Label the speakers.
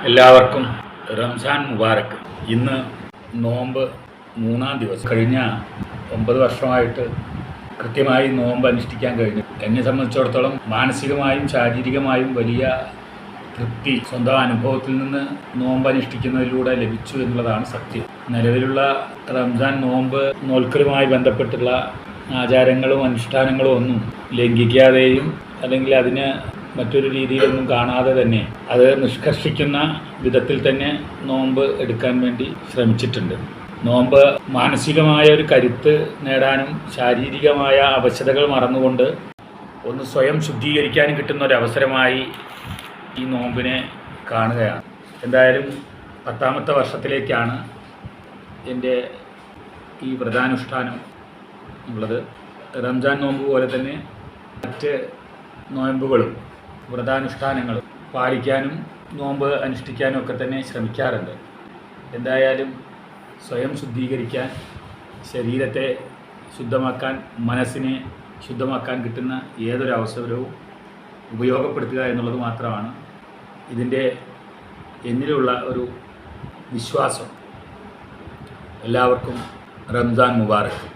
Speaker 1: എല്ലാവർക്കും റംസാൻ മുബാറക്ക്. ഇന്ന് നോമ്പ് 3-ാം ദിവസം. കഴിഞ്ഞ 9 വർഷമായിട്ട് കൃത്യമായി നോമ്പ് അനുഷ്ഠിക്കാൻ കഴിഞ്ഞു. എന്നെ സംബന്ധിച്ചിടത്തോളം മാനസികമായും ശാരീരികമായും വലിയ തൃപ്തി സ്വന്തം അനുഭവത്തിൽ നിന്ന് നോമ്പ് അനുഷ്ഠിക്കുന്നതിലൂടെ ലഭിച്ചു എന്നുള്ളതാണ് സത്യം. നിലവിലുള്ള റംസാൻ നോമ്പ് നോൽക്കലുമായി ബന്ധപ്പെട്ടുള്ള ആചാരങ്ങളും അനുഷ്ഠാനങ്ങളും ഒന്നും ലംഘിക്കാതെയും അല്ലെങ്കിൽ അതിന് മറ്റൊരു രീതിയിലൊന്നും കാണാതെ തന്നെ അത് നിഷ്കർഷിക്കുന്ന വിധത്തിൽ തന്നെ നോമ്പ് എടുക്കാൻ വേണ്ടി ശ്രമിച്ചിട്ടുണ്ട്. നോമ്പ് മാനസികമായ ഒരു കരുത്ത് നേടാനും ശാരീരികമായ അവശതകൾ മറന്നുകൊണ്ട് ഒന്ന് സ്വയം ശുദ്ധീകരിക്കാനും കിട്ടുന്ന ഒരു അവസരമായി ഈ നോമ്പിനെ കാണുകയാണ്. എന്തായാലും 10ാമത്തെ വർഷത്തിലേക്കാണ് എൻ്റെ ഈ വ്രതാനുഷ്ഠാനം ഉള്ളത്. റംസാൻ നോമ്പ് പോലെ തന്നെ മറ്റ് നോയമ്പുകളും വ്രതാനുഷ്ഠാനങ്ങളും പാലിക്കാനും നോമ്പ് അനുഷ്ഠിക്കാനും ഒക്കെ തന്നെ ശ്രമിക്കാറുണ്ട്. എന്തായാലും സ്വയം ശുദ്ധീകരിക്കാൻ, ശരീരത്തെ ശുദ്ധമാക്കാൻ, മനസ്സിനെ ശുദ്ധമാക്കാൻ കിട്ടുന്ന ഏതൊരു അവസരവും ഉപയോഗപ്പെടുത്തുക എന്നുള്ളത് മാത്രമാണ് ഇതിൻ്റെ എന്നിലുള്ള ഒരു വിശ്വാസം. എല്ലാവർക്കും റംസാൻ മുബാറക്ക്.